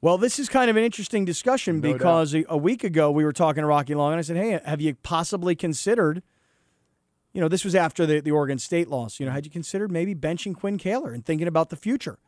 Well, this is kind of an interesting discussion because a week ago we were talking to Rocky Long, and I said, hey, have you possibly considered, this was after the Oregon State loss, had you considered maybe benching Quinn Kaler and thinking about the future?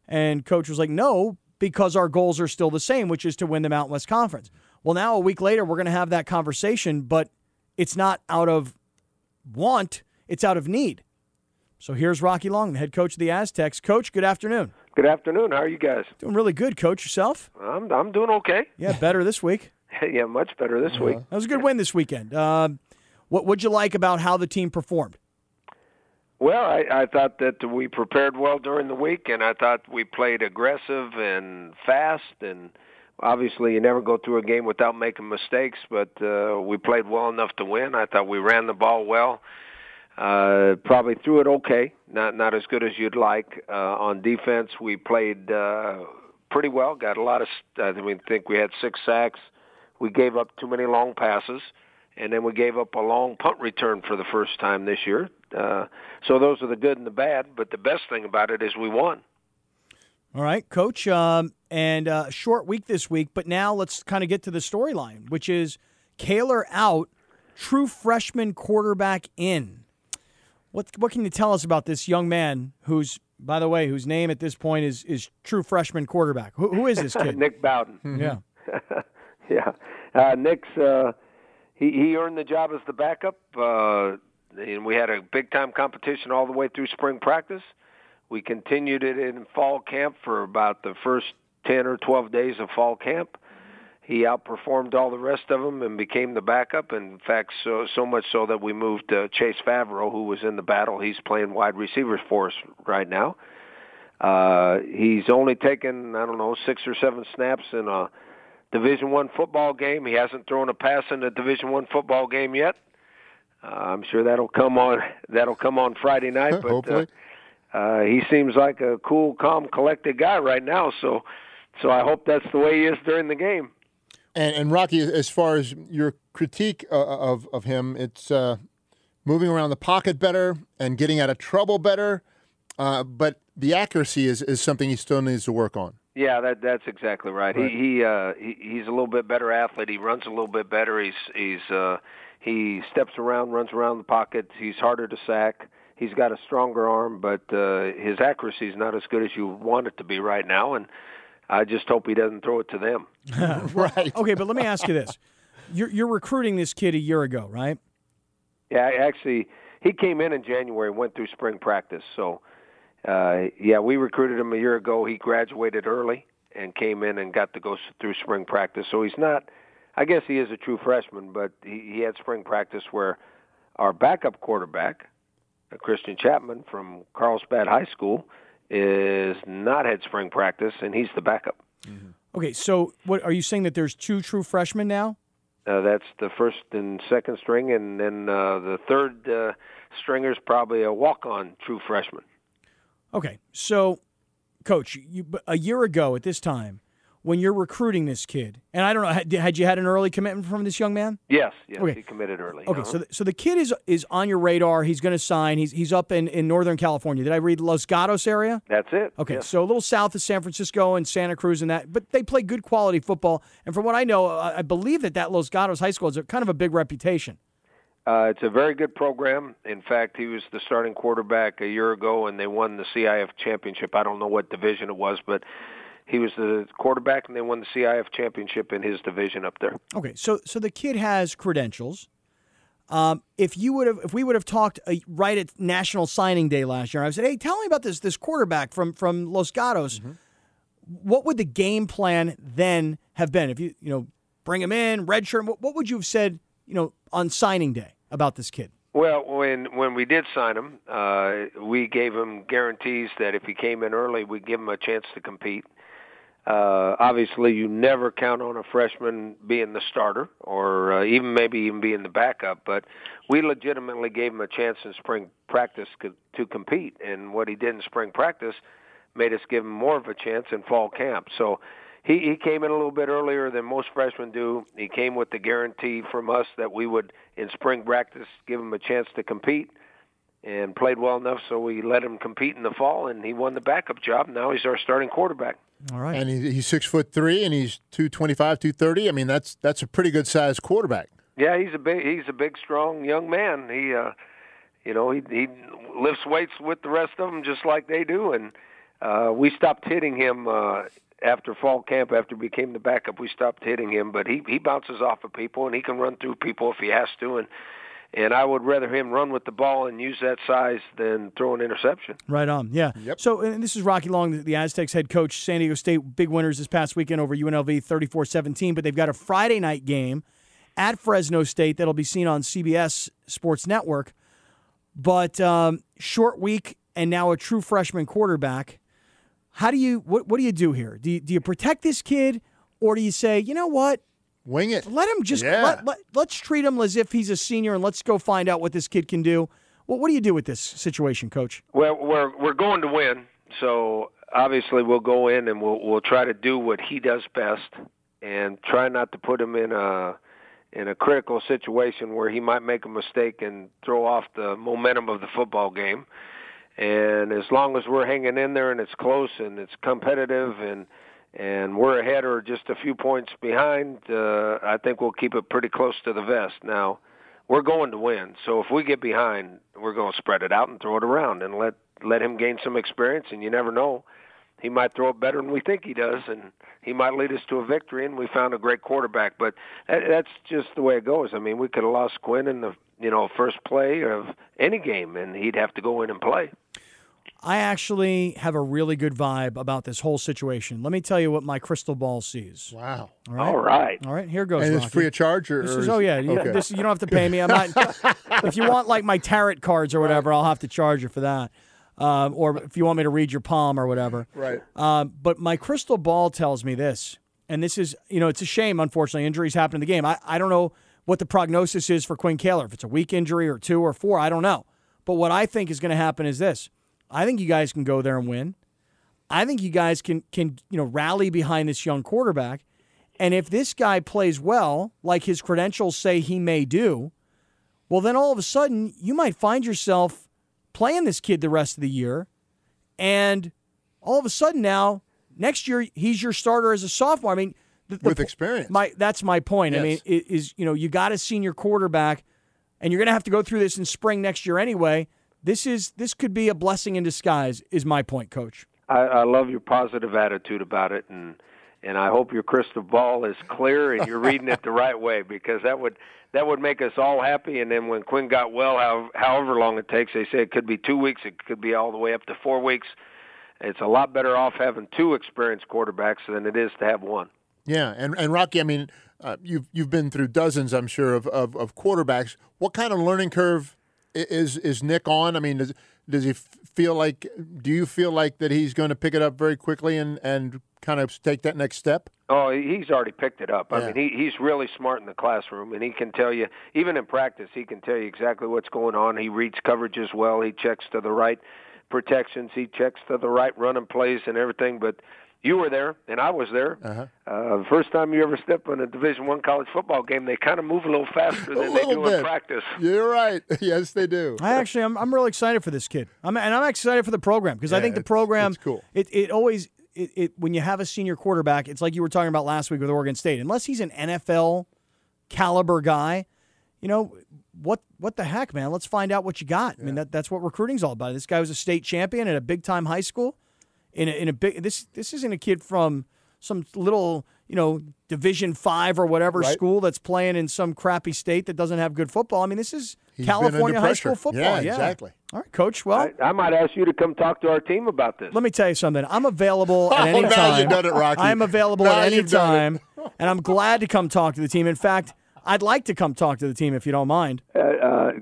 And Coach was like, no, because our goals are still the same, which is to win the Mountain West Conference. Well, now a week later we're going to have that conversation, but it's not out of want, it's out of need. So here's Rocky Long, the head coach of the Aztecs. Coach, good afternoon. Good afternoon. How are you guys? Doing really good, Coach. Yourself? I'm doing okay. Yeah, better this week. Yeah, much better this week. That was a good win this weekend. What'd you like about how the team performed? Well, I thought that we prepared well during the week, and I thought we played aggressive and fast. And obviously, you never go through a game without making mistakes, but we played well enough to win. I thought we ran the ball well. Probably threw it okay, not as good as you'd like. On defense, we played pretty well. Got a lot of. I think we had 6 sacks. We gave up too many long passes, and then we gave up a long punt return for the first time this year. So those are the good and the bad. But the best thing about it is we won. All right, Coach. And a short week this week, but now let's kind of get to the storyline, which is Kaler out, true freshman quarterback in. What can you tell us about this young man who's, by the way, whose name at this point is true freshman quarterback? Who is this kid? Nick Bowden. Yeah. Yeah. Nick's he earned the job as the backup, and we had a big-time competition all the way through spring practice. We continued it in fall camp for about the first 10 or 12 days of fall camp. He outperformed all the rest of them and became the backup. In fact, so much so that we moved Chase Favreau, who was in the battle. He's playing wide receivers for us right now. He's only taken, 6 or 7 snaps in a Division I football game. He hasn't thrown a pass in a Division I football game yet. I'm sure that'll come on Friday night. But hopefully, he seems like a cool, calm, collected guy right now. So I hope that's the way he is during the game. And Rocky, as far as your critique of him, it's moving around the pocket better and getting out of trouble better, but the accuracy is something he still needs to work on. Yeah, that's exactly right. He's a little bit better athlete. He runs a little bit better. He steps around, runs around the pocket. He's harder to sack. He's got a stronger arm, but his accuracy is not as good as you want it to be right now, and I just hope he doesn't throw it to them. Right. Okay, but let me ask you this. You're recruiting this kid a year ago, right? Yeah, actually, he came in January and went through spring practice. So, we recruited him a year ago. He graduated early and came in and got to go through spring practice. So he's not – I guess he is a true freshman, but he had spring practice where our backup quarterback, Christian Chapman from Carlsbad High School, is not had spring practice, and he's the backup. Mm-hmm. Okay, so what are you saying, that there's 2 true freshmen now? That's the first and second string, and then the third stringer's probably a walk-on true freshman. Okay, so, Coach, a year ago at this time, when you're recruiting this kid, and I don't know, had you had an early commitment from this young man? Yes, okay. He committed early. Okay, so the kid is on your radar. He's going to sign. He's up in Northern California. Did I read Los Gatos area? That's it. Okay, yes. So a little south of San Francisco and Santa Cruz and that, but they play good quality football. And from what I know, I believe that Los Gatos High School has kind of a big reputation. It's a very good program. In fact, he was the starting quarterback a year ago, and they won the CIF championship. I don't know what division it was, but he was the quarterback, and they won the CIF championship in his division up there. Okay, so the kid has credentials. If we would have talked right at National Signing Day last year, I said, "Hey, tell me about this quarterback from Los Gatos." Mm-hmm. What would the game plan then have been? If you bring him in, redshirt, what would you have said on signing day about this kid? Well, when we did sign him, we gave him guarantees that if he came in early, we'd give him a chance to compete. Obviously, you never count on a freshman being the starter or even being the backup, but we legitimately gave him a chance in spring practice to compete, and what he did in spring practice made us give him more of a chance in fall camp. So he came in a little bit earlier than most freshmen do. He came with the guarantee from us that we would, in spring practice, give him a chance to compete. and played well enough so we let him compete in the fall, and he won the backup job. Now he's our starting quarterback. All right. And he's 6'3", and he's 225, 230. I mean, that's a pretty good sized quarterback. Yeah, he's a big, strong young man. He he lifts weights with the rest of them just like they do, and we stopped hitting him after fall camp. After he became the backup, we stopped hitting him, but he bounces off of people, and he can run through people if he has to, and I would rather him run with the ball and use that size than throw an interception. Right on, yeah. Yep. So, and this is Rocky Long, the Aztecs head coach. San Diego State, big winners this past weekend over UNLV, 34-17, but they've got a Friday night game at Fresno State that'll be seen on CBS Sports Network. But short week and now a true freshman quarterback. What do you do here? Do you protect this kid, or do you say, you know what? Wing it. Let him just let's treat him as if he's a senior, and let's go find out what this kid can do. Well, what do you do with this situation, Coach? Well, we're going to win, so obviously we'll go in and we'll try to do what he does best, and try not to put him in a critical situation where he might make a mistake and throw off the momentum of the football game. And as long as we're hanging in there and it's close and it's competitive and we're ahead or just a few points behind, I think we'll keep it pretty close to the vest. Now, we're going to win, so if we get behind, we're going to spread it out and throw it around and let him gain some experience, and you never know. He might throw it better than we think he does, and he might lead us to a victory, and we found a great quarterback. But that's just the way it goes. I mean, we could have lost Quinn in the first play of any game, and he'd have to go in and play. I actually have a really good vibe about this whole situation. Let me tell you what my crystal ball sees. Wow. All right. Here goes. And Rocky. it's free of charge? You don't have to pay me. I'm not. If you want like my tarot cards or whatever, I'll have to charge you for that. Or if you want me to read your palm or whatever. Right. But my crystal ball tells me this, and this is, it's a shame, unfortunately. Injuries happen in the game. I don't know what the prognosis is for Quinn Kaler. If it's a week injury or 2 or 4, I don't know. But what I think is going to happen is this. I think you guys can go there and win. I think you guys can rally behind this young quarterback. And if this guy plays well, like his credentials say he may do, well, then all of a sudden you might find yourself playing this kid the rest of the year. And all of a sudden now, next year, he's your starter as a sophomore. I mean, with experience. That's my point. Yes. I mean, you got a senior quarterback, and you're going to have to go through this in spring next year anyway. This could be a blessing in disguise, is my point, Coach. I love your positive attitude about it, and I hope your crystal ball is clear and you're reading it the right way, because that would make us all happy. And then when Quinn got well, however long it takes, they say it could be 2 weeks, it could be all the way up to 4 weeks. It's a lot better off having 2 experienced quarterbacks than it is to have 1. Yeah, and Rocky, I mean, you've been through dozens, I'm sure, of quarterbacks. What kind of learning curve is Nick on? I mean, does he feel like? Do you feel like that he's going to pick it up very quickly and kind of take that next step? Oh, he's already picked it up. Yeah. I mean, he's really smart in the classroom, and he can tell you, even in practice, he can tell you exactly what's going on. He reads coverages well. He checks to the right protections. He checks to the right running plays and everything. But you were there, and I was there. Uh-huh. First time you ever step on a Division I college football game, they kind of move a little faster than they do in practice. You're right. Yes, they do. I'm really excited for this kid. I'm excited for the program, because I think the program, it's cool. It always when you have a senior quarterback, it's like you were talking about last week with Oregon State. Unless he's an NFL caliber guy, what the heck, man? Let's find out what you got. Yeah. I mean, that's what recruiting's all about. This guy was a state champion at a big time high school. In a big, this isn't a kid from some little Division V or whatever school that's playing in some crappy state that doesn't have good football. I mean, this is California high school football. Yeah, exactly. All right, Coach. Well, I might ask you to come talk to our team about this. Let me tell you something. I'm available at any time. Now you've done it, Rocky. I'm available at any time, and I'm glad to come talk to the team. In fact, I'd like to come talk to the team if you don't mind.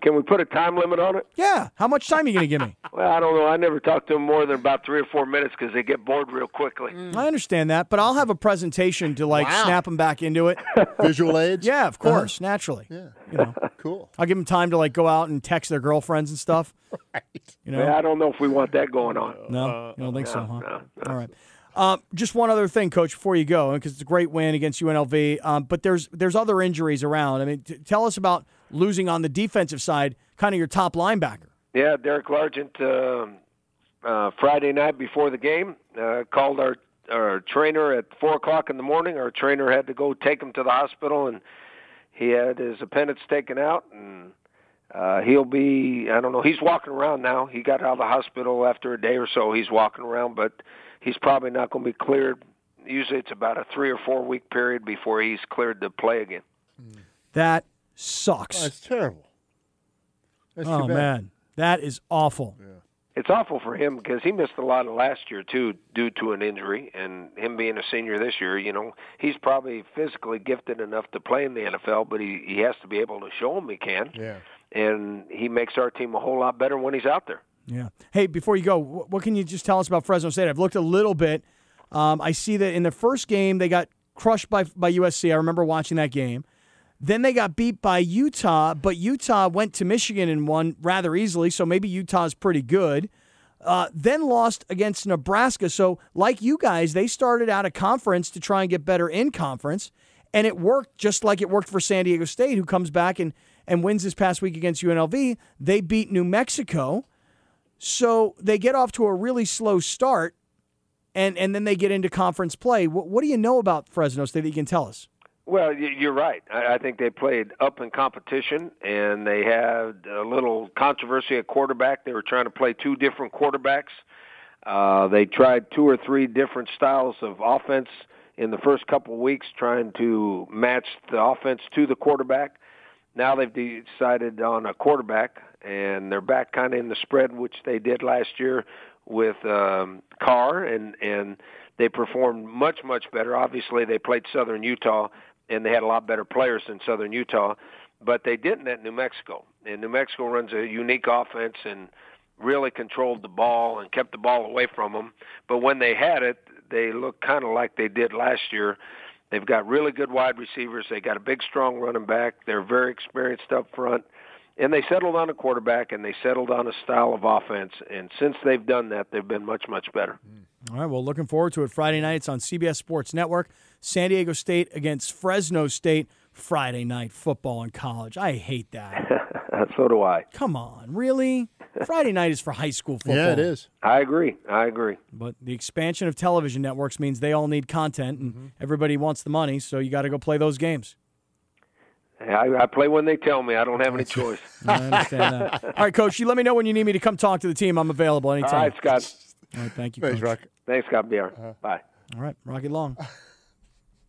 Can we put a time limit on it? Yeah. How much time are you going to give me? Well, I don't know. I never talk to them more than about 3 or 4 minutes because they get bored real quickly. I understand that, but I'll have a presentation to snap them back into it. Visual aids? Yeah, of course, naturally. Yeah. Cool. I'll give them time to go out and text their girlfriends and stuff. Right. I don't know if we want that going on. No, you don't think so, huh? No. All right. Just one other thing, Coach, before you go, because it's a great win against UNLV, but there's other injuries around. I mean, tell us about losing on the defensive side, kind of your top linebacker. Yeah, Derek Largent, Friday night before the game, called our trainer at 4:00 in the morning. Our trainer had to go take him to the hospital, and he had his appendix taken out, and he'll be, I don't know, he's walking around now. He got out of the hospital after a day or so. He's walking around, but he's probably not going to be cleared. Usually it's about a 3 or 4 week period before he's cleared to play again. That sucks. Oh, that's terrible. That's oh, too bad. Man. That is awful. Yeah. It's awful for him because he missed a lot of last year, too, due to an injury. And him being a senior this year, he's probably physically gifted enough to play in the NFL, but he has to be able to show him he can. Yeah. And he makes our team a whole lot better when he's out there. Yeah. Hey, before you go, what can you just tell us about Fresno State? I've looked a little bit. I see that in the first game they got crushed by USC. I remember watching that game. Then they got beat by Utah, but Utah went to Michigan and won rather easily, so maybe Utah's pretty good. Then lost against Nebraska. So like you guys, they started out a conference to try and get better in conference, and it worked just like it worked for San Diego State, who comes back and wins this past week against UNLV. They beat New Mexico, so they get off to a really slow start, and then they get into conference play. What do you know about Fresno State that you can tell us? Well, you're right. I think they played up in competition, and they had a little controversy at quarterback. They were trying to play 2 different quarterbacks. They tried 2 or 3 different styles of offense in the first couple of weeks, trying to match the offense to the quarterback. Now they've decided on a quarterback, and they're back kind of in the spread, which they did last year with Carr, and they performed much, much better. Obviously, they played Southern Utah, and they had a lot better players than Southern Utah, but they didn't at New Mexico. And New Mexico runs a unique offense and really controlled the ball and kept the ball away from them. But when they had it, they looked kind of like they did last year. They've got really good wide receivers. They got a big, strong running back. They're very experienced up front. And they settled on a quarterback, and they settled on a style of offense. And since they've done that, they've been much, much better. All right, well, looking forward to it. Friday night, it's on CBS Sports Network. San Diego State against Fresno State. Friday night football in college. I hate that. So do I. Come on, really? Friday night is for high school football. Yeah, it is. I agree. But the expansion of television networks means they all need content, and everybody wants the money, so you got to go play those games. I play when they tell me. I don't have any choice. I understand that. All right, Coach, you let me know when you need me to come talk to the team. I'm available anytime. All right, Scott. All right, thank you, Thanks, Coach. Rock. Thanks, Scott. Bye. All right, Rocky Long.